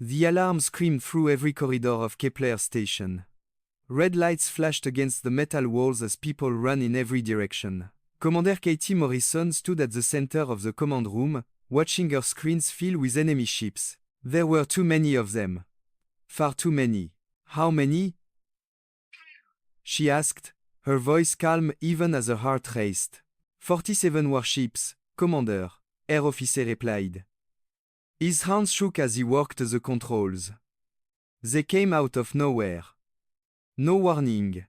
The alarm screamed through every corridor of Kepler's station. Red lights flashed against the metal walls as people ran in every direction. Commander Katie Morrison stood at the center of the command room, watching her screens fill with enemy ships. There were too many of them. Far too many. How many? She asked, her voice calm even as her heart raced. 47 warships, Commander, Air Officer replied. His hands shook as he worked the controls. They came out of nowhere. No warning.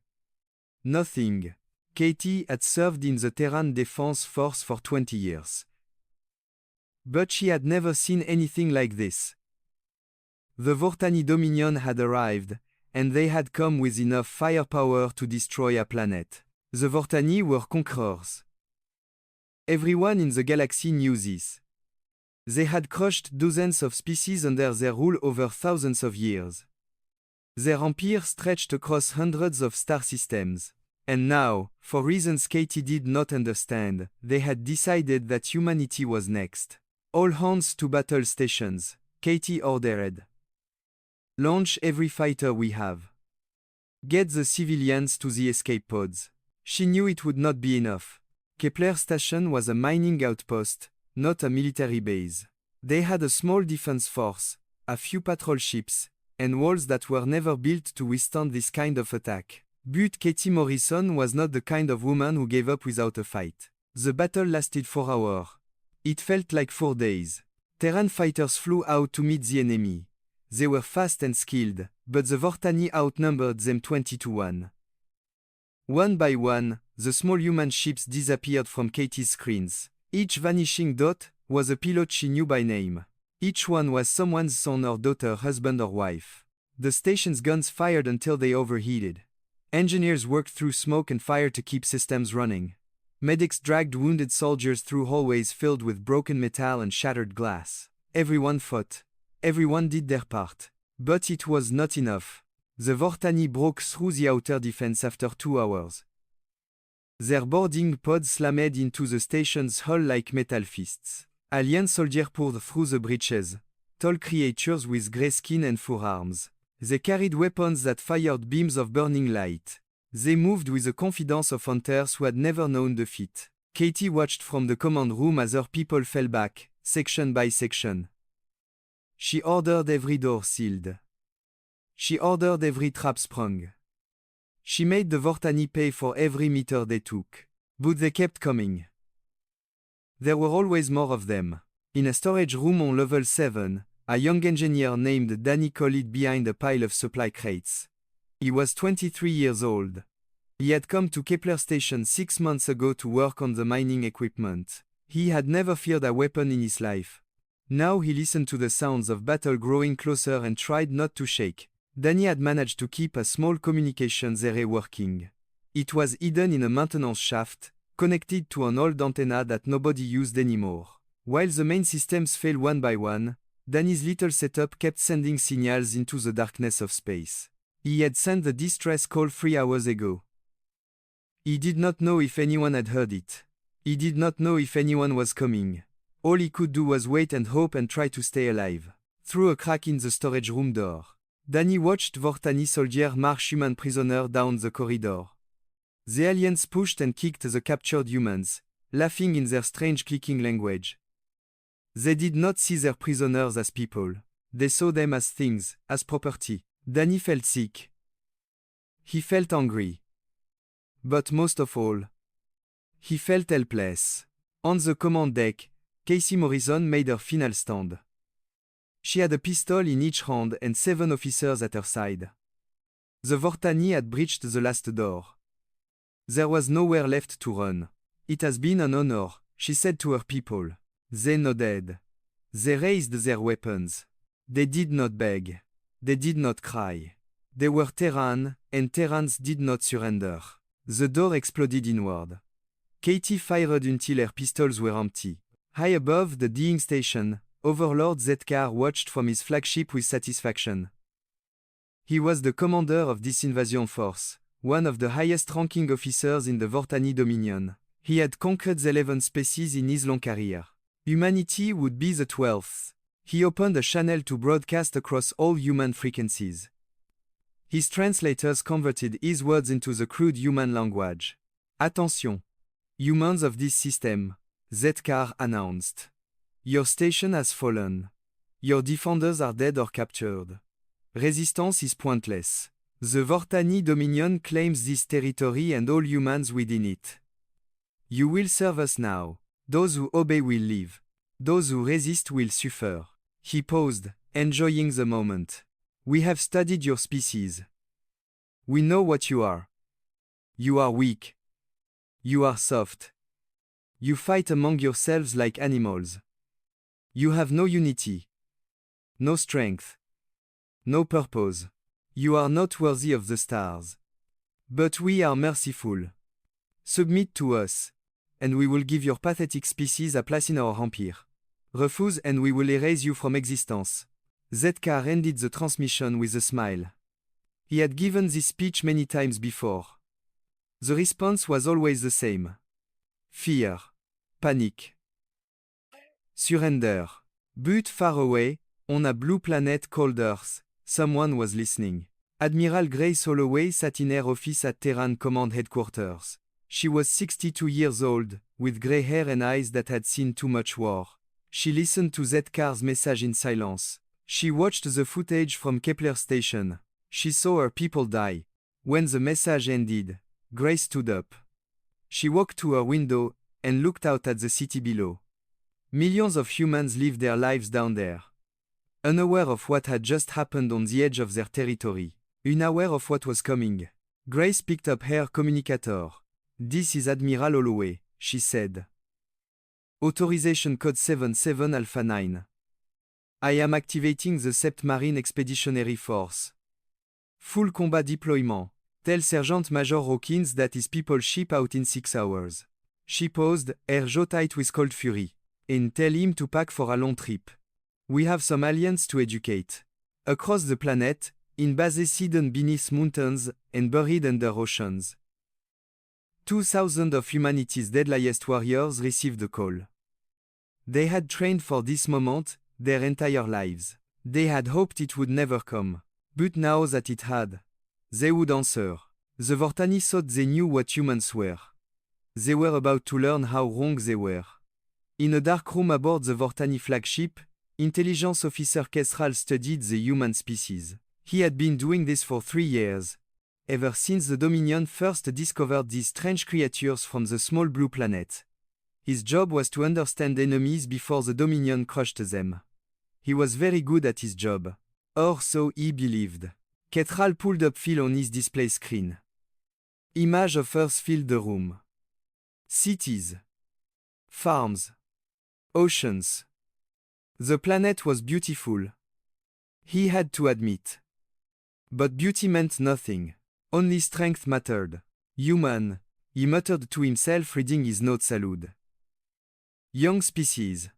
Nothing. Katie had served in the Terran Defense Force for 20 years. But she had never seen anything like this. The Vortani Dominion had arrived, and they had come with enough firepower to destroy a planet. The Vortani were conquerors. Everyone in the galaxy knew this. They had crushed dozens of species under their rule over thousands of years. Their empire stretched across hundreds of star systems. And now, for reasons Katie did not understand, they had decided that humanity was next. All hands to battle stations, Katie ordered. Launch every fighter we have. Get the civilians to the escape pods. She knew it would not be enough. Kepler Station was a mining outpost, not a military base. They had a small defense force, a few patrol ships, and walls that were never built to withstand this kind of attack. But Katie Morrison was not the kind of woman who gave up without a fight. The battle lasted 4 hours. It felt like 4 days. Terran fighters flew out to meet the enemy. They were fast and skilled, but the Vortani outnumbered them 20-1. One by one, the small human ships disappeared from Katie's screens. Each vanishing dot was a pilot she knew by name. Each one was someone's son or daughter, husband or wife. The station's guns fired until they overheated. Engineers worked through smoke and fire to keep systems running. Medics dragged wounded soldiers through hallways filled with broken metal and shattered glass. Everyone fought. Everyone did their part. But it was not enough. The Vortani broke through the outer defense after 2 hours. Their boarding pods slammed into the station's hull like metal fists. Alien soldiers poured through the breaches, tall creatures with grey skin and forearms. They carried weapons that fired beams of burning light. They moved with the confidence of hunters who had never known defeat. Katie watched from the command room as her people fell back, section by section. She ordered every door sealed. She ordered every trap sprung. She made the Vortani pay for every meter they took. But they kept coming. There were always more of them. In a storage room on level 7, a young engineer named Danny collided behind a pile of supply crates. He was 23 years old. He had come to Kepler Station 6 months ago to work on the mining equipment. He had never feared a weapon in his life. Now he listened to the sounds of battle growing closer and tried not to shake. Danny had managed to keep a small communications array working. It was hidden in a maintenance shaft, connected to an old antenna that nobody used anymore. While the main systems failed one by one, Danny's little setup kept sending signals into the darkness of space. He had sent the distress call 3 hours ago. He did not know if anyone had heard it. He did not know if anyone was coming. All he could do was wait and hope and try to stay alive. Through a crack in the storage room door, Danny watched Vortani soldiers march human prisoners down the corridor. The aliens pushed and kicked the captured humans, laughing in their strange clicking language. They did not see their prisoners as people. They saw them as things, as property. Danny felt sick. He felt angry. But most of all, he felt helpless. On the command deck, Katie Morrison made her final stand. She had a pistol in each hand and 7 officers at her side. The Vortani had breached the last door. There was nowhere left to run. It has been an honor, she said to her people. They nodded. They raised their weapons. They did not beg. They did not cry. They were Terran, and Terrans did not surrender. The door exploded inward. Katie fired until her pistols were empty. High above the dying station, Overlord Zetkar watched from his flagship with satisfaction. He was the commander of this invasion force, one of the highest-ranking officers in the Vortani Dominion. He had conquered the 11 species in his long career. Humanity would be the 12th. He opened a channel to broadcast across all human frequencies. His translators converted his words into the crude human language. Attention! Humans of this system, Zkar announced. Your station has fallen. Your defenders are dead or captured. Resistance is pointless. The Vortani Dominion claims this territory and all humans within it. You will serve us now. Those who obey will live. Those who resist will suffer. He paused, enjoying the moment. We have studied your species. We know what you are. You are weak. You are soft. You fight among yourselves like animals. You have no unity. No strength. No purpose. You are not worthy of the stars. But we are merciful. Submit to us, and we will give your pathetic species a place in our empire. Refuse and we will erase you from existence. Zkar ended the transmission with a smile. He had given this speech many times before. The response was always the same. Fear. Panic. Surrender. But far away, on a blue planet called Earth, someone was listening. Admiral Grace Holloway sat in her office at Terran Command Headquarters. She was 62 years old, with grey hair and eyes that had seen too much war. She listened to Zkar's message in silence. She watched the footage from Kepler station. She saw her people die. When the message ended, Grace stood up. She walked to her window and looked out at the city below. Millions of humans lived their lives down there, unaware of what had just happened on the edge of their territory, unaware of what was coming. Grace picked up her communicator. This is Admiral Holloway, she said. Authorization code 77 Alpha 9. I am activating the Sept Marine Expeditionary Force. Full combat deployment. Tell Sergeant Major Hawkins that his people ship out in 6 hours. She paused, her jaw tight with cold fury. And tell him to pack for a long trip. We have some aliens to educate. Across the planet, in bases hidden beneath mountains and buried under oceans. 2,000 of humanity's deadliest warriors received the call. They had trained for this moment their entire lives. They had hoped it would never come. But now that it had, they would answer. The Vortani thought they knew what humans were. They were about to learn how wrong they were. In a dark room aboard the Vortani flagship, intelligence officer Kesral studied the human species. He had been doing this for 3 years, ever since the Dominion first discovered these strange creatures from the small blue planet. His job was to understand enemies before the Dominion crushed them. He was very good at his job. Or so he believed. Ketral pulled up Phil on his display screen. Image of Earth filled the room. Cities. Farms. Oceans. The planet was beautiful. He had to admit. But beauty meant nothing. Only strength mattered. Human, he muttered to himself reading his notes aloud. Young species.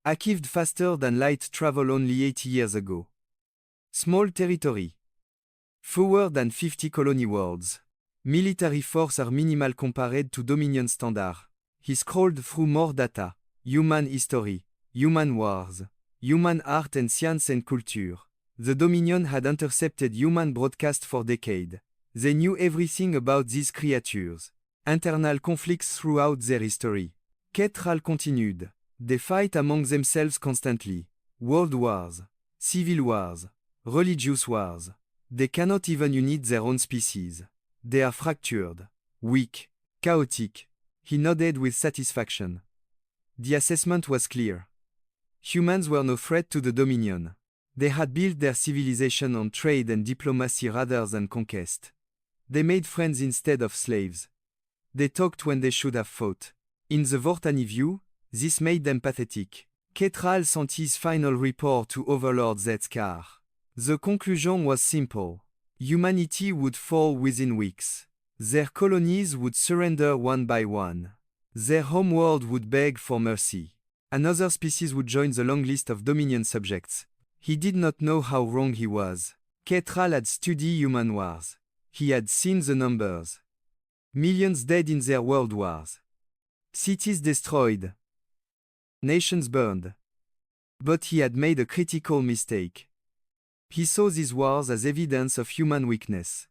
Achieved faster than light travel only 80 years ago. Small territory. Fewer than 50 colony worlds. Military force are minimal compared to Dominion standard. He scrolled through more data. Human history. Human wars. Human art and science and culture. The Dominion had intercepted human broadcast for decades. They knew everything about these creatures. Internal conflicts throughout their history. Ketral continued. They fight among themselves constantly. World wars. Civil wars. Religious wars. They cannot even unite their own species. They are fractured. Weak. Chaotic. He nodded with satisfaction. The assessment was clear. Humans were no threat to the Dominion. They had built their civilization on trade and diplomacy rather than conquest. They made friends instead of slaves. They talked when they should have fought. In the Vortani view, this made them pathetic. Ketral sent his final report to Overlord Zkar. The conclusion was simple. Humanity would fall within weeks. Their colonies would surrender one by one. Their homeworld would beg for mercy. Another species would join the long list of Dominion subjects. He did not know how wrong he was. Ketral had studied human wars. He had seen the numbers. Millions dead in their world wars. Cities destroyed. Nations burned. But he had made a critical mistake. He saw these wars as evidence of human weakness.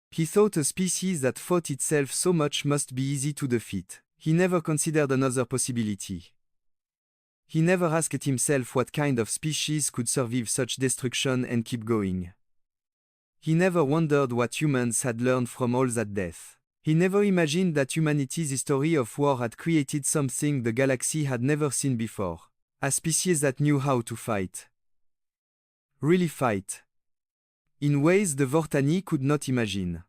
He thought a species that fought itself so much must be easy to defeat. He never considered another possibility. He never asked himself what kind of species could survive such destruction and keep going. He never wondered what humans had learned from all that death. He never imagined that humanity's history of war had created something the galaxy had never seen before. A species that knew how to fight. Really fight. In ways the Vortani could not imagine.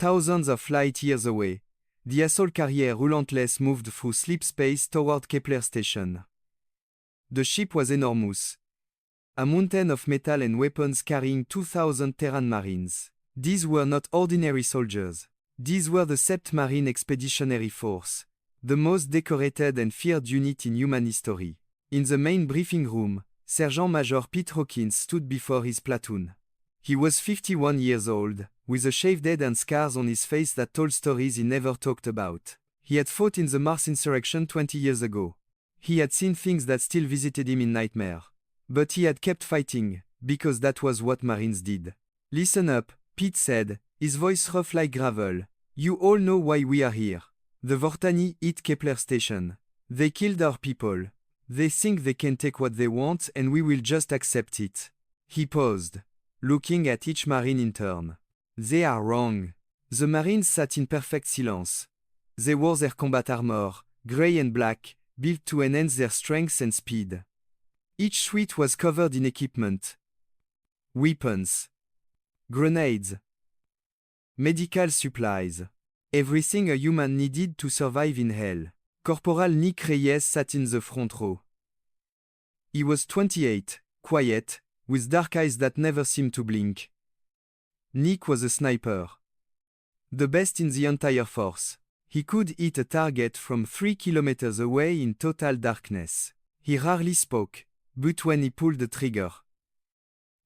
Thousands of light years away, the assault carrier Relentless moved through sleep space toward Kepler Station. The ship was enormous. A mountain of metal and weapons carrying 2,000 Terran marines. These were not ordinary soldiers. These were the Sept Marine Expeditionary Force, the most decorated and feared unit in human history. In the main briefing room, Sergeant Major Pete Hawkins stood before his platoon. He was 51 years old, with a shaved head and scars on his face that told stories he never talked about. He had fought in the Mars insurrection 20 years ago. He had seen things that still visited him in nightmare. But he had kept fighting, because that was what Marines did. "Listen up," Pete said, his voice rough like gravel. "You all know why we are here. The Vortani hit Kepler Station. They killed our people. They think they can take what they want and we will just accept it." He paused, looking at each Marine in turn. "They are wrong." The Marines sat in perfect silence. They wore their combat armor, gray and black, built to enhance their strength and speed. Each suite was covered in equipment. Weapons. Grenades. Medical supplies. Everything a human needed to survive in hell. Corporal Nick Reyes sat in the front row. He was 28, quiet, with dark eyes that never seemed to blink. Nick was a sniper. The best in the entire force. He could hit a target from 3 kilometers away in total darkness. He rarely spoke, but when he pulled the trigger,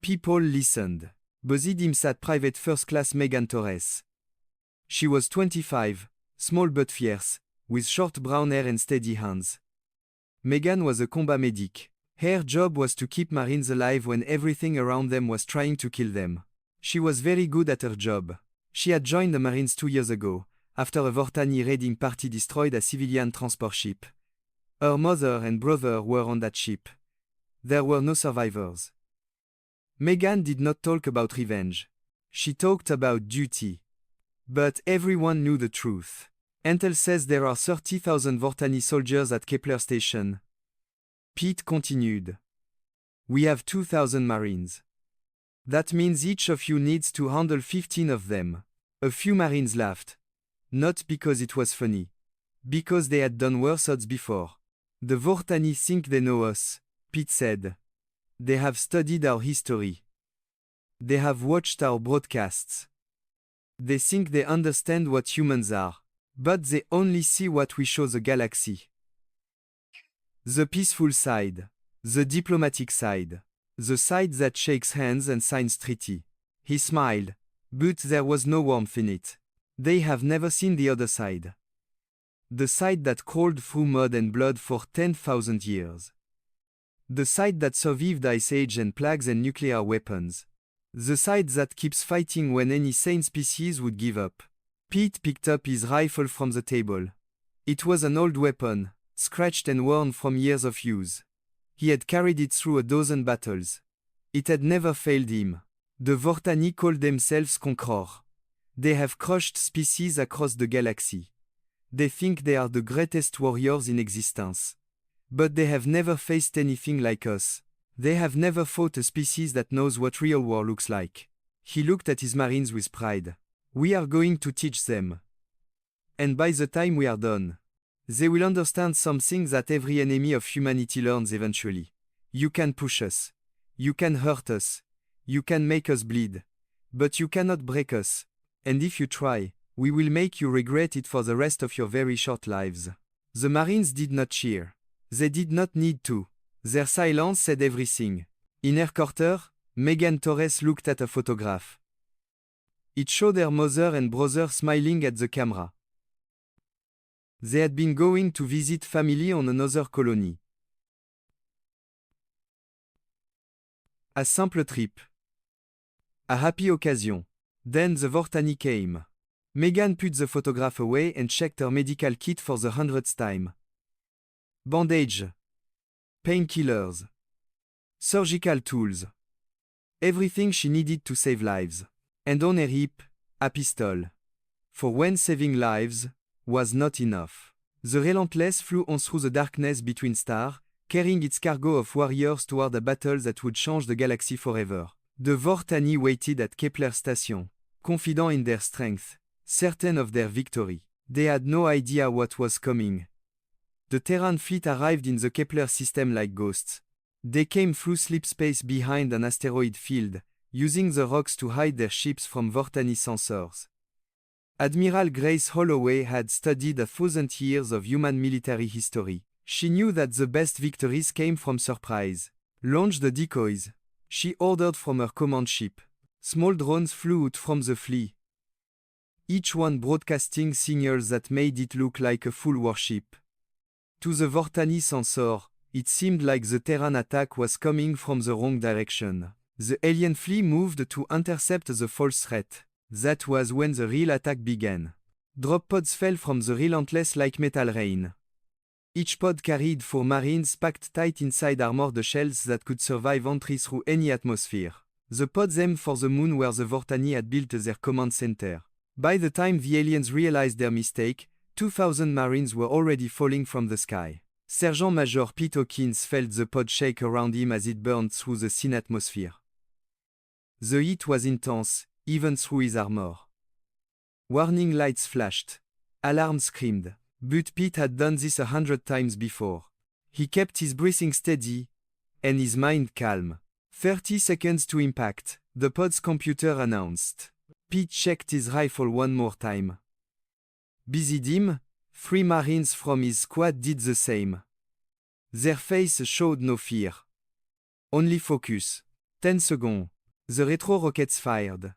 people listened. Beside him sat Private First Class Megan Torres. She was 25, small but fierce, with short brown hair and steady hands. Megan was a combat medic. Her job was to keep Marines alive when everything around them was trying to kill them. She was very good at her job. She had joined the Marines 2 years ago, after a Vortani raiding party destroyed a civilian transport ship. Her mother and brother were on that ship. There were no survivors. Megan did not talk about revenge. She talked about duty. But everyone knew the truth. Intel says there are 30,000 Vortani soldiers at Kepler Station. Pete continued. We have 2,000 Marines. That means each of you needs to handle 15 of them. A few Marines laughed. Not because it was funny. Because they had done worse odds before. The Vortani think they know us, Pete said. They have studied our history. They have watched our broadcasts. They think they understand what humans are. But they only see what we show the galaxy. The peaceful side. The diplomatic side. The side that shakes hands and signs treaty. He smiled. But there was no warmth in it. They have never seen the other side. The side that crawled through mud and blood for 10,000 years. The side that survived ice age and plagues and nuclear weapons. The side that keeps fighting when any sane species would give up. Pete picked up his rifle from the table. It was an old weapon, scratched and worn from years of use. He had carried it through a dozen battles. It had never failed him. The Vortani call themselves Conqueror. They have crushed species across the galaxy. They think they are the greatest warriors in existence. But they have never faced anything like us. They have never fought a species that knows what real war looks like. He looked at his Marines with pride. We are going to teach them. And by the time we are done, they will understand something that every enemy of humanity learns eventually. You can push us. You can hurt us. You can make us bleed. But you cannot break us. And if you try, we will make you regret it for the rest of your very short lives. The Marines did not cheer. They did not need to. Their silence said everything. In her quarter, Megan Torres looked at a photograph. It showed her mother and brother smiling at the camera. They had been going to visit family on another colony. A simple trip. A happy occasion. Then the Vortani came. Megan put the photograph away and checked her medical kit for the 100th time. Bandage. Painkillers. Surgical tools. Everything she needed to save lives. And on her hip, a pistol. For when saving lives was not enough. The Relentless flew on through the darkness between stars, carrying its cargo of warriors toward a battle that would change the galaxy forever. The Vortani waited at Kepler Station, confident in their strength, certain of their victory. They had no idea what was coming. The Terran fleet arrived in the Kepler system like ghosts. They came through sleep space behind an asteroid field, using the rocks to hide their ships from Vortani sensors. Admiral Grace Holloway had studied 1,000 years of human military history. She knew that the best victories came from surprise. Launch the decoys, she ordered from her command ship. Small drones flew out from the fleet, each one broadcasting signals that made it look like a full warship. To the Vortani sensor, it seemed like the Terran attack was coming from the wrong direction. The alien fleet moved to intercept the false threat. That was when the real attack began. Drop pods fell from the Relentless like metal rain. Each pod carried 4 Marines packed tight inside armored shells that could survive entry through any atmosphere. The pods aimed for the moon where the Vortani had built their command center. By the time the aliens realized their mistake, 2,000 Marines were already falling from the sky. Sergeant Major Pete Hawkins felt the pod shake around him as it burned through the thin atmosphere. The heat was intense, even through his armor. Warning lights flashed. Alarms screamed. But Pete had done this 100 times before. He kept his breathing steady, and his mind calm. 30 seconds to impact, the pod's computer announced. Pete checked his rifle one more time. Busy dim, 3 Marines from his squad did the same. Their faces showed no fear. Only focus. 10 seconds. The retro rockets fired,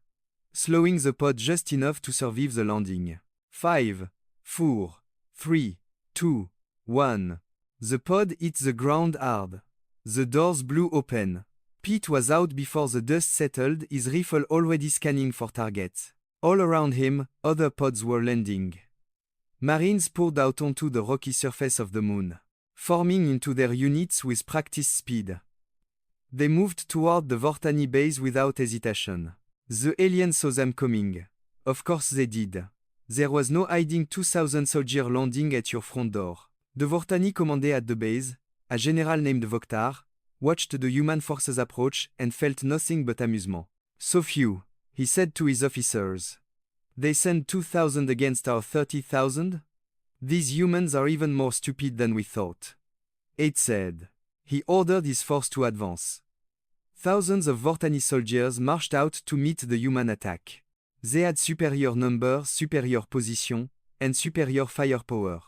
slowing the pod just enough to survive the landing. 5, 4, 3, 2, 1. The pod hit the ground hard. The doors blew open. Pete was out before the dust settled, his rifle already scanning for targets. All around him, other pods were landing. Marines poured out onto the rocky surface of the moon, forming into their units with practiced speed. They moved toward the Vortani base without hesitation. The aliens saw them coming. Of course they did. There was no hiding 2,000 soldiers landing at your front door. The Vortani commanded at the base, a general named Vokhtar, watched the human forces approach and felt nothing but amusement. So few, he said to his officers. They sent 2,000 against our 30,000? These humans are even more stupid than we thought. It said. He ordered his force to advance. Thousands of Vortani soldiers marched out to meet the human attack. They had superior numbers, superior position, and superior firepower.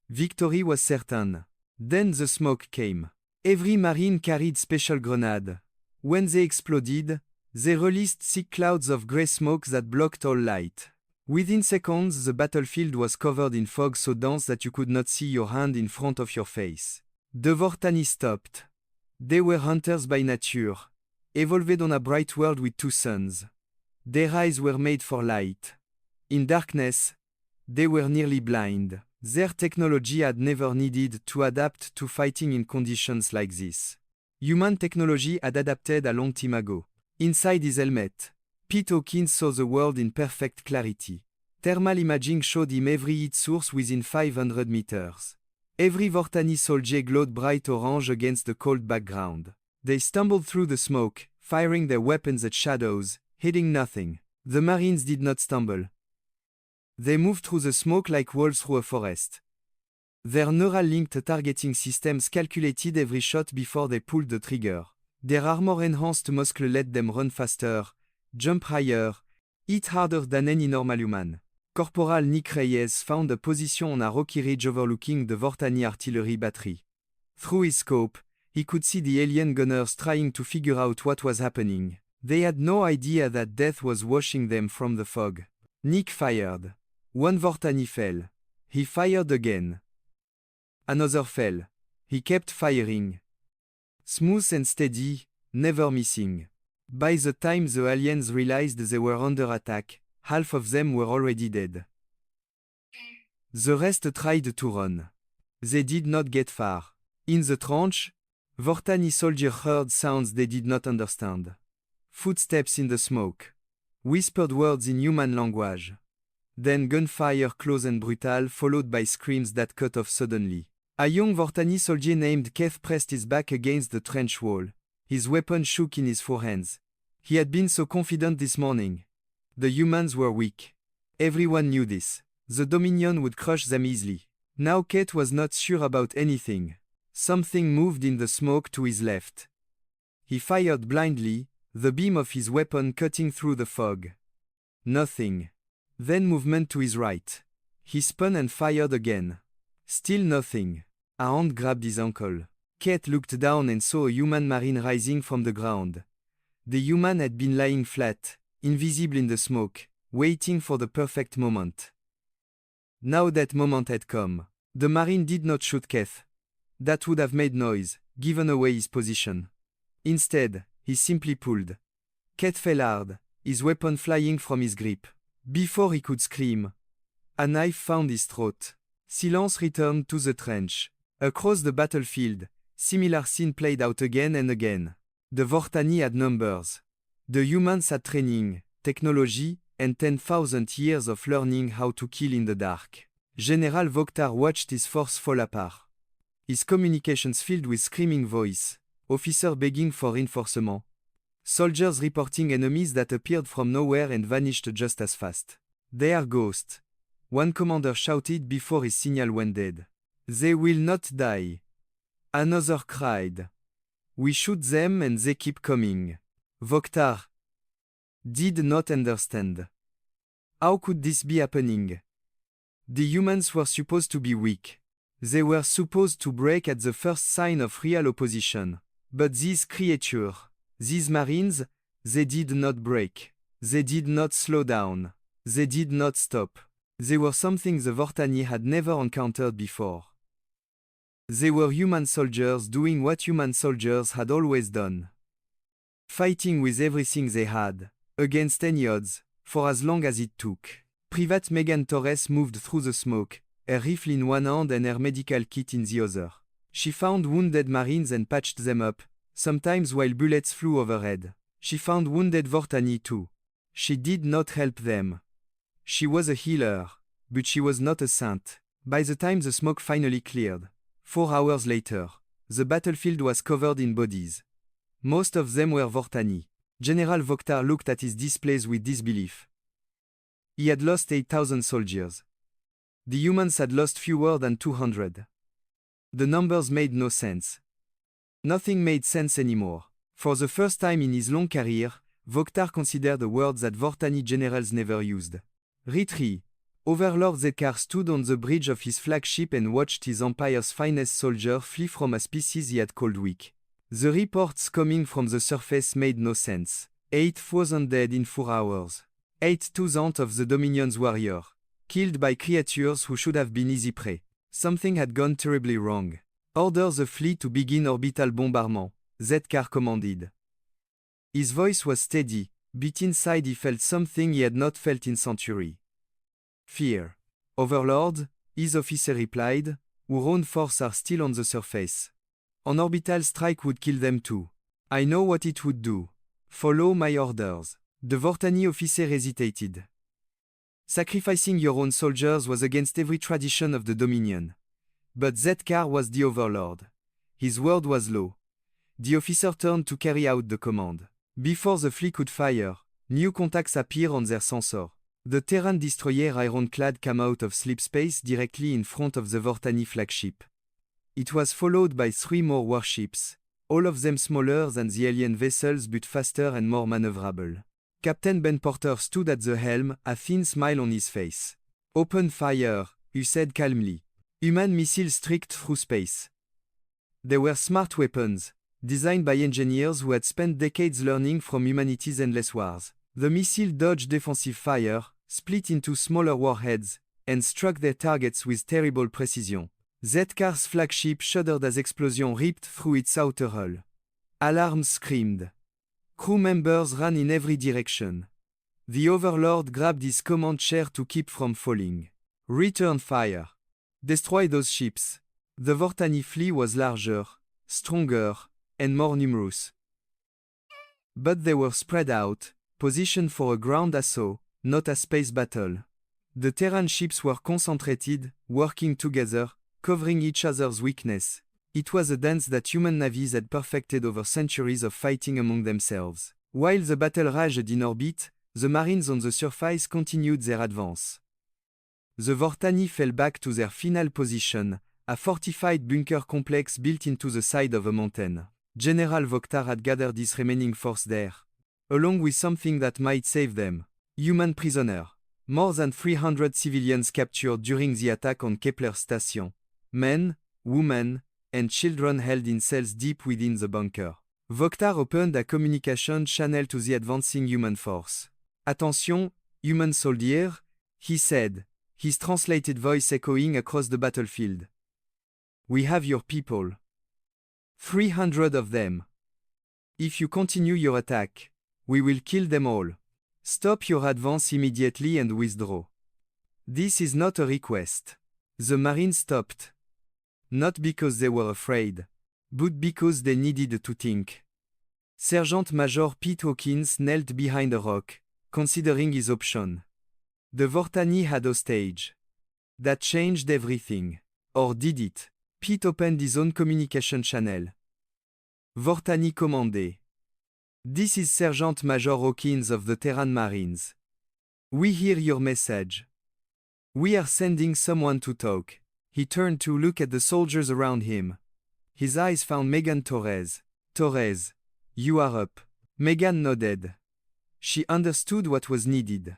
Victory was certain. Then the smoke came. Every Marine carried special grenade. When they exploded, they released thick clouds of grey smoke that blocked all light. Within seconds, the battlefield was covered in fog so dense that you could not see your hand in front of your face. The Vortani stopped. They were hunters by nature, evolved on a bright world with 2 suns. Their eyes were made for light. In darkness, they were nearly blind. Their technology had never needed to adapt to fighting in conditions like this. Human technology had adapted a long time ago. Inside his helmet, Pete Hawkins saw the world in perfect clarity. Thermal imaging showed him every heat source within 500 meters. Every Vortani soldier glowed bright orange against the cold background. They stumbled through the smoke, firing their weapons at shadows, hitting nothing. The Marines did not stumble. They moved through the smoke like wolves through a forest. Their neural-linked targeting systems calculated every shot before they pulled the trigger. Their armor-enhanced muscle let them run faster, jump higher, hit harder than any normal human. Corporal Nick Reyes found a position on a rocky ridge overlooking the Vortani artillery battery. Through his scope, he could see the alien gunners trying to figure out what was happening. They had no idea that death was washing them from the fog. Nick fired. One Vortani fell. He fired again. Another fell. He kept firing. Smooth and steady, never missing. By the time the aliens realized they were under attack, half of them were already dead. The rest tried to run. They did not get far. In the trench, Vortani soldiers heard sounds they did not understand. Footsteps in the smoke. Whispered words in human language. Then gunfire close and brutal, followed by screams that cut off suddenly. A young Vortani soldier named Keith pressed his back against the trench wall. His weapon shook in his forehands. He had been so confident this morning. The humans were weak. Everyone knew this. The Dominion would crush them easily. Now Keith was not sure about anything. Something moved in the smoke to his left. He fired blindly, the beam of his weapon cutting through the fog. Nothing. Then movement to his right. He spun and fired again. Still nothing. A hand grabbed his ankle. Keith looked down and saw a human marine rising from the ground. The human had been lying flat, invisible in the smoke, waiting for the perfect moment. Now that moment had come. The marine did not shoot Keith. That would have made noise, given away his position. Instead, he simply pulled. Keith fell hard, his weapon flying from his grip. Before he could scream, a knife found his throat. Silence returned to the trench. Across the battlefield, similar scene played out again and again. The Vortani had numbers. The humans had training, technology, and 10,000 years of learning how to kill in the dark. General Vokhtar watched his force fall apart. His communications filled with screaming voice, officers begging for reinforcement, soldiers reporting enemies that appeared from nowhere and vanished just as fast. They are ghosts. One commander shouted before his signal went dead. They will not die. Another cried. We shoot them and they keep coming. Vokhtar did not understand. How could this be happening? The humans were supposed to be weak. They were supposed to break at the first sign of real opposition. But these creatures, these marines, they did not break. They did not slow down. They did not stop. They were something the Vortani had never encountered before. They were human soldiers doing what human soldiers had always done. Fighting with everything they had, against any odds, for as long as it took. Private Megan Torres moved through the smoke, her rifle in one hand and her medical kit in the other. She found wounded marines and patched them up, sometimes while bullets flew overhead. She found wounded Vortani too. She did not help them. She was a healer, but she was not a saint. By the time the smoke finally cleared, 4 hours later, the battlefield was covered in bodies. Most of them were Vortani. General Vokhtar looked at his displays with disbelief. He had lost 8,000 soldiers. The humans had lost fewer than 200. The numbers made no sense. Nothing made sense anymore. For the first time in his long career, Vokhtar considered a word that Vortani generals never used. Retreat. Overlord Zekar stood on the bridge of his flagship and watched his empire's finest soldier flee from a species he had called weak. The reports coming from the surface made no sense. 8,000 dead in 4 hours. 8,000 of the Dominion's warriors, killed by creatures who should have been easy prey. Something had gone terribly wrong. Order the fleet to begin orbital bombardment, Zekar commanded. His voice was steady, but inside he felt something he had not felt in centuries. Fear. Overlord, his officer replied, our own forces are still on the surface. An orbital strike would kill them too. I know what it would do. Follow my orders. The Vortani officer hesitated. Sacrificing your own soldiers was against every tradition of the Dominion. But Zekar was the overlord. His word was law. The officer turned to carry out the command. Before the fleet could fire, new contacts appeared on their sensor. The Terran destroyer Ironclad came out of sleep space directly in front of the Vortani flagship. It was followed by 3 more warships, all of them smaller than the alien vessels but faster and more maneuverable. Captain Ben Porter stood at the helm, a thin smile on his face. Open fire, he said calmly. Human missiles streaked through space. They were smart weapons, designed by engineers who had spent decades learning from humanity's endless wars. The missile dodged defensive fire, split into smaller warheads, and struck their targets with terrible precision. Zekar's flagship shuddered as explosion ripped through its outer hull. Alarms screamed. Crew members ran in every direction. The Overlord grabbed his command chair to keep from falling. Return fire. Destroy those ships. The Vortani fleet was larger, stronger, and more numerous. But they were spread out, positioned for a ground assault, not a space battle. The Terran ships were concentrated, working together, covering each other's weakness. It was a dance that human navies had perfected over centuries of fighting among themselves. While the battle raged in orbit, the Marines on the surface continued their advance. The Vortani fell back to their final position, a fortified bunker complex built into the side of a mountain. General Vokhtar had gathered his remaining force there, along with something that might save them. Human prisoner. More than 300 civilians captured during the attack on Kepler Station. Men, women, and children held in cells deep within the bunker. Vokhtar opened a communication channel to the advancing human force. Attention, human soldier, he said, his translated voice echoing across the battlefield. We have your people. 300 of them. If you continue your attack, we will kill them all. Stop your advance immediately and withdraw. This is not a request. The Marines stopped. Not because they were afraid, but because they needed to think. Sergeant Major Pete Hawkins knelt behind a rock, considering his option. The Vortani had hostage. That changed everything. Or did it? Pete opened his own communication channel. Vortani commandé. This is Sergeant Major Hawkins of the Terran Marines. We hear your message. We are sending someone to talk. He turned to look at the soldiers around him. His eyes found Megan Torres. Torres, you are up. Megan nodded. She understood what was needed.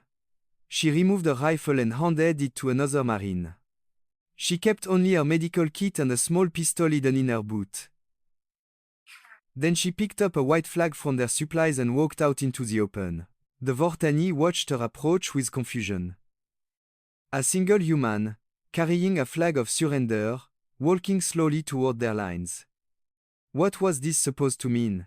She removed a rifle and handed it to another Marine. She kept only her medical kit and a small pistol hidden in her boot. Then she picked up a white flag from their supplies and walked out into the open. The Vortani watched her approach with confusion. A single human, carrying a flag of surrender, walking slowly toward their lines. What was this supposed to mean?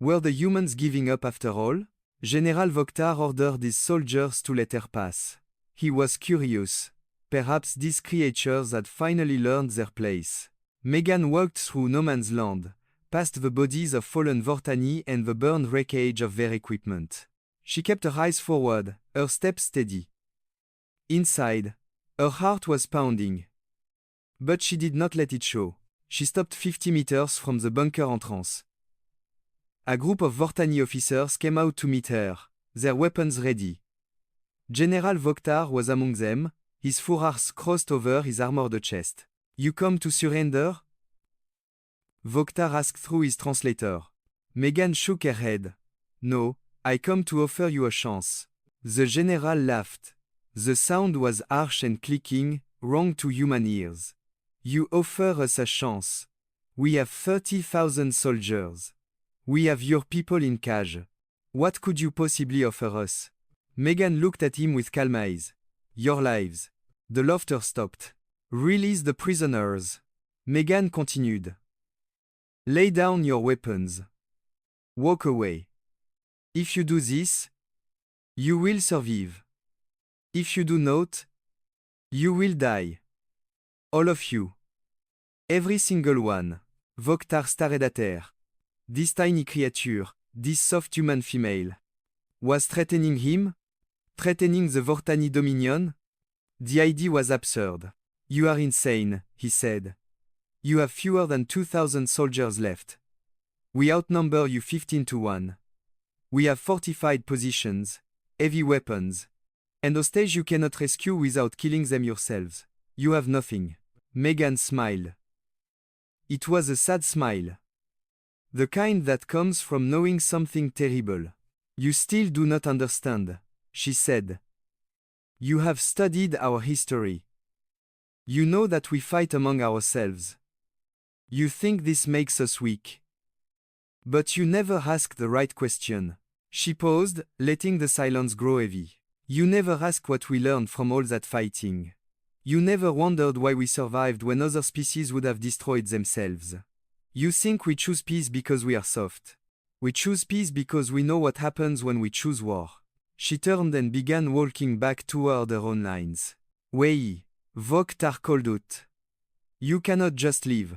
Were the humans giving up after all? General Vokhtar ordered his soldiers to let her pass. He was curious. Perhaps these creatures had finally learned their place. Megan walked through no man's land, past the bodies of fallen Vortani and the burned wreckage of their equipment. She kept her eyes forward, her steps steady. Inside, her heart was pounding. But she did not let it show. She stopped 50 meters from the bunker entrance. A group of Vortani officers came out to meet her, their weapons ready. General Vokhtar was among them, his forearms crossed over his armored chest. You come to surrender? Vokhtar asked through his translator. Megan shook her head. No, I come to offer you a chance. The general laughed. The sound was harsh and clicking, wrong to human ears. You offer us a chance. We have 30,000 soldiers. We have your people in cage. What could you possibly offer us? Megan looked at him with calm eyes. Your lives. The laughter stopped. Release the prisoners. Megan continued. Lay down your weapons. Walk away. If you do this, you will survive. If you do not, you will die. All of you. Every single one. Vokhtar stared at her. This tiny creature, this soft human female, was threatening him? Threatening the Vortani Dominion? The idea was absurd. You are insane, he said. You have fewer than 2,000 soldiers left. We outnumber you 15 to 1. We have fortified positions, heavy weapons, and hostage you cannot rescue without killing them yourselves. You have nothing. Megan smiled. It was a sad smile. The kind that comes from knowing something terrible. You still do not understand, she said. You have studied our history. You know that we fight among ourselves. You think this makes us weak. But you never ask the right question. She paused, letting the silence grow heavy. You never ask what we learned from all that fighting. You never wondered why we survived when other species would have destroyed themselves. You think we choose peace because we are soft. We choose peace because we know what happens when we choose war. She turned and began walking back toward her own lines. Wei, Voktar called out. You cannot just leave.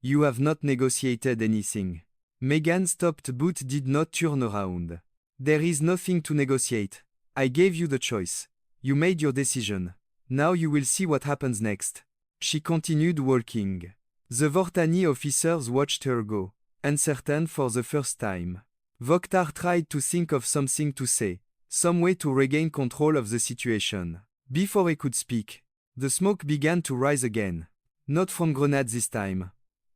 You have not negotiated anything. Megan stopped but did not turn around. There is nothing to negotiate. I gave you the choice. You made your decision. Now you will see what happens next. She continued walking. The Vortani officers watched her go, uncertain for the first time. Voktar tried to think of something to say, some way to regain control of the situation. Before he could speak, the smoke began to rise again. Not from grenades this time.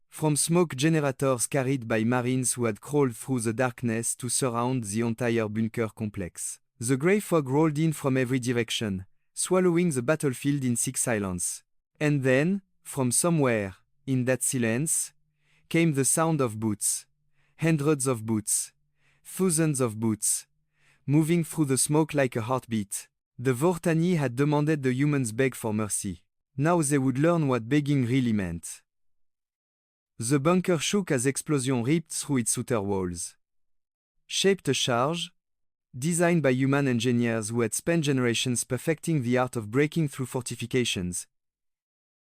From smoke generators carried by Marines who had crawled through the darkness to surround the entire bunker complex. The grey fog rolled in from every direction, swallowing the battlefield in thick silence. And then, from somewhere, in that silence, came the sound of boots. Hundreds of boots. Thousands of boots. Moving through the smoke like a heartbeat. The Vortani had demanded the humans beg for mercy. Now they would learn what begging really meant. The bunker shook as explosion ripped through its outer walls. Shaped a charge, designed by human engineers who had spent generations perfecting the art of breaking through fortifications,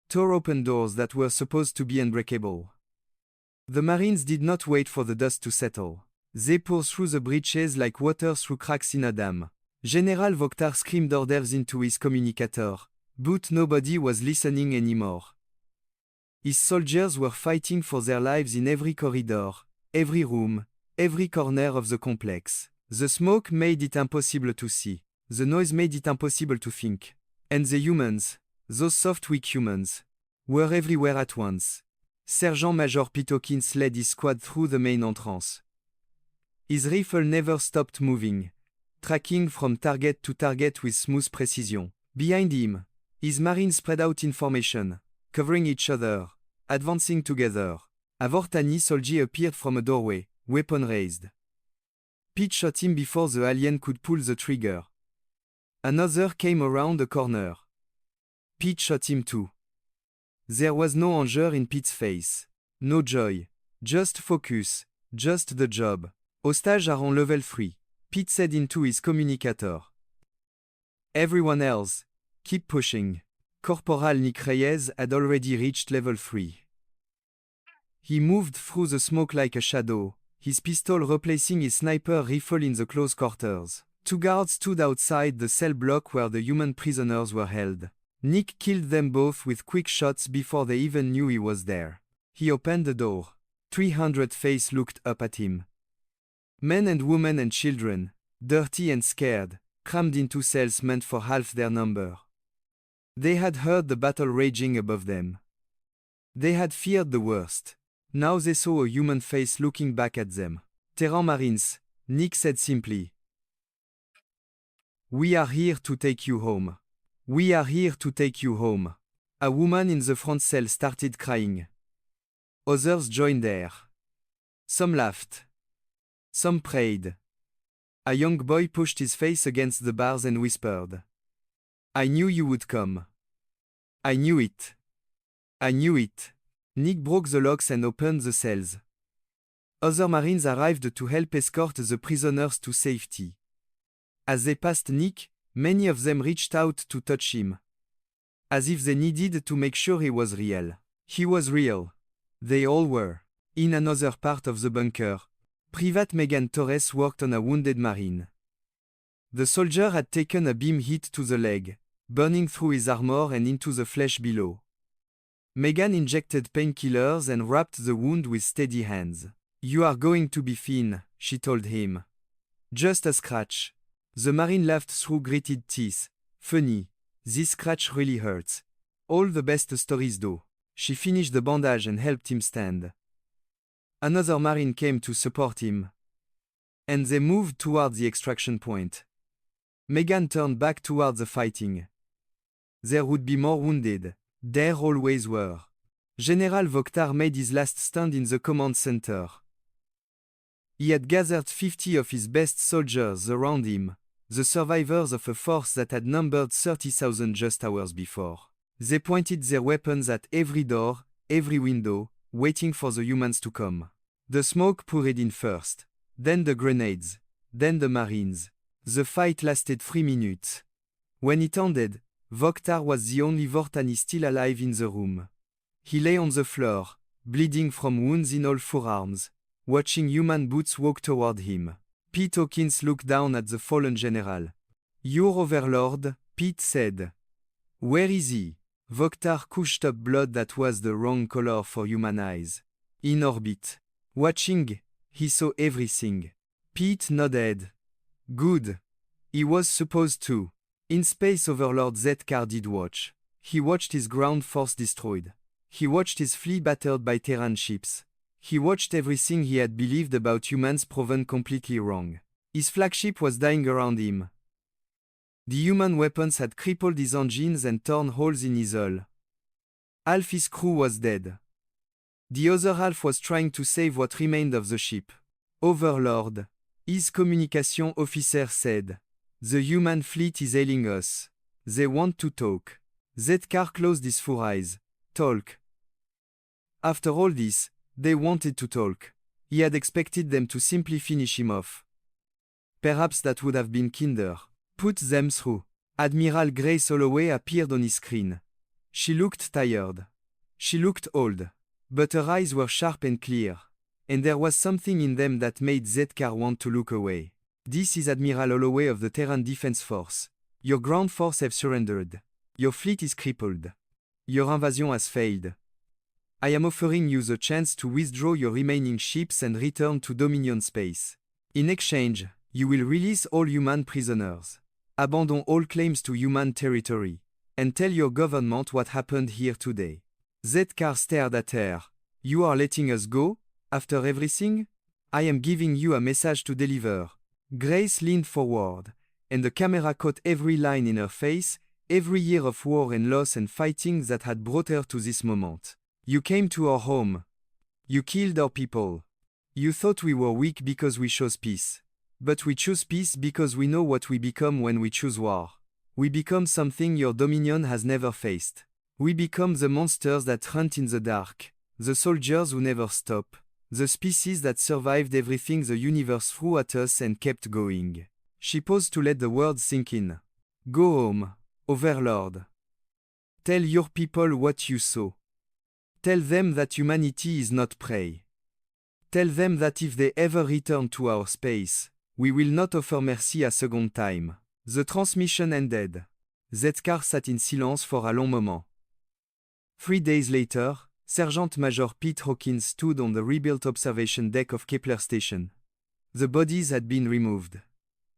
tore open doors that were supposed to be unbreakable. The Marines did not wait for the dust to settle. They poured through the breaches like water through cracks in a dam. General Voktar screamed orders into his communicator, but nobody was listening anymore. His soldiers were fighting for their lives in every corridor, every room, every corner of the complex. The smoke made it impossible to see. The noise made it impossible to think. And the humans, those soft weak humans, were everywhere at once. Sergeant Major Pitokins led his squad through the main entrance. His rifle never stopped moving, tracking from target to target with smooth precision. Behind him, his marines spread out information, covering each other, advancing together. A Vortani soldier appeared from a doorway, weapon raised. Pete shot him before the alien could pull the trigger. Another came around the corner. Pete shot him too. There was no anger in Pete's face. No joy. Just focus. Just the job. Hostages are on level 3, Pete said into his communicator. Everyone else, keep pushing. Corporal Nick Reyes had already reached level 3. He moved through the smoke like a shadow, his pistol replacing his sniper rifle in the close quarters. 2 guards stood outside the cell block where the human prisoners were held. Nick killed them both with quick shots before they even knew he was there. He opened the door. 300 faces looked up at him. Men and women and children, dirty and scared, crammed into cells meant for half their number. They had heard the battle raging above them. They had feared the worst. Now they saw a human face looking back at them. Terran Marines, Nick said simply. We are here to take you home. We are here to take you home. A woman in the front cell started crying. Others joined her. Some laughed. Some prayed. A young boy pushed his face against the bars and whispered. I knew you would come. I knew it. I knew it. Nick broke the locks and opened the cells. Other Marines arrived to help escort the prisoners to safety. As they passed Nick, many of them reached out to touch him. As if they needed to make sure he was real. He was real. They all were. In another part of the bunker, Private Megan Torres worked on a wounded Marine. The soldier had taken a beam hit to the leg, burning through his armor and into the flesh below. Megan injected painkillers and wrapped the wound with steady hands. You are going to be fine, she told him. Just a scratch. The Marine laughed through gritted teeth. Funny. This scratch really hurts. All the best stories though. She finished the bandage and helped him stand. Another Marine came to support him. And they moved toward the extraction point. Megan turned back toward the fighting. There would be more wounded. There always were. General Voktar made his last stand in the command center. He had gathered 50 of his best soldiers around him, the survivors of a force that had numbered 30,000 just hours before. They pointed their weapons at every door, every window, waiting for the humans to come. The smoke poured in first, then the grenades, then the marines. The fight lasted 3 minutes. When it ended, Vokhtar was the only Vortani still alive in the room. He lay on the floor, bleeding from wounds in all forearms, watching human boots walk toward him. Pete Hawkins looked down at the fallen general. "Your overlord," Pete said. "Where is he?" Vokhtar coughed up blood that was the wrong color for human eyes. "In orbit. Watching, he saw everything." Pete nodded. "Good. He was supposed to." In space, Overlord Zetkar did watch. He watched his ground force destroyed. He watched his fleet battered by Terran ships. He watched everything he had believed about humans proven completely wrong. His flagship was dying around him. The human weapons had crippled his engines and torn holes in his hull. Half his crew was dead. The other half was trying to save what remained of the ship. "Overlord," his communication officer said. "The human fleet is hailing us. They want to talk." Zetkar closed his full eyes. "Talk." After all this, they wanted to talk. He had expected them to simply finish him off. Perhaps that would have been kinder. "Put them through." Admiral Grace Holloway appeared on his screen. She looked tired. She looked old. But her eyes were sharp and clear. And there was something in them that made Zetkar want to look away. "This is Admiral Holloway of the Terran Defense Force. Your ground force have surrendered. Your fleet is crippled. Your invasion has failed. I am offering you the chance to withdraw your remaining ships and return to Dominion space. In exchange, you will release all human prisoners, abandon all claims to human territory, and tell your government what happened here today." Zetkar stared at her. "You are letting us go? After everything? I am giving you a message to deliver." Grace leaned forward, and the camera caught every line in her face, every year of war and loss and fighting that had brought her to this moment. "You came to our home. You killed our people. You thought we were weak because we chose peace. But we choose peace because we know what we become when we choose war. We become something your Dominion has never faced. We become the monsters that hunt in the dark, the soldiers who never stop, the species that survived everything the universe threw at us and kept going." She paused to let the words sink in. "Go home, Overlord. Tell your people what you saw. Tell them that humanity is not prey. Tell them that if they ever return to our space, we will not offer mercy a second time." The transmission ended. Zetkar sat in silence for a long moment. 3 days later, Sergeant Major Pete Hawkins stood on the rebuilt observation deck of Kepler Station. The bodies had been removed.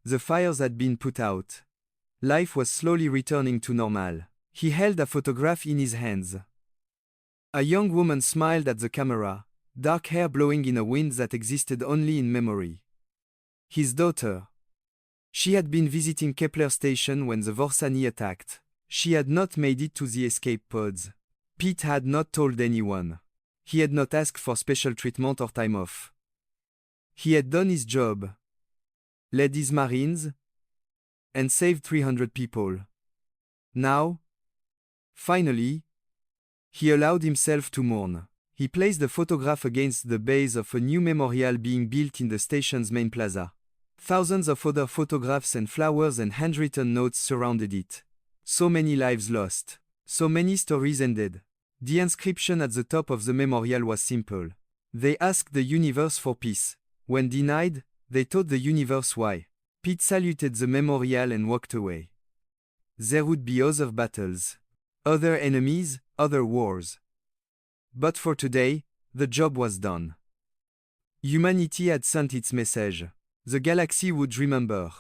The fires had been put out. Life was slowly returning to normal. He held a photograph in his hands. A young woman smiled at the camera, dark hair blowing in a wind that existed only in memory. His daughter. She had been visiting Kepler Station when the Vorsani attacked. She had not made it to the escape pods. Pete had not told anyone. He had not asked for special treatment or time off. He had done his job, led his Marines, and saved 300 people. Now, finally, he allowed himself to mourn. He placed the photograph against the base of a new memorial being built in the station's main plaza. Thousands of other photographs and flowers and handwritten notes surrounded it. So many lives lost. So many stories ended. The inscription at the top of the memorial was simple. They asked the universe for peace. When denied, they taught the universe why. Pete saluted the memorial and walked away. There would be other battles, other enemies, other wars. But for today, the job was done. Humanity had sent its message. The galaxy would remember.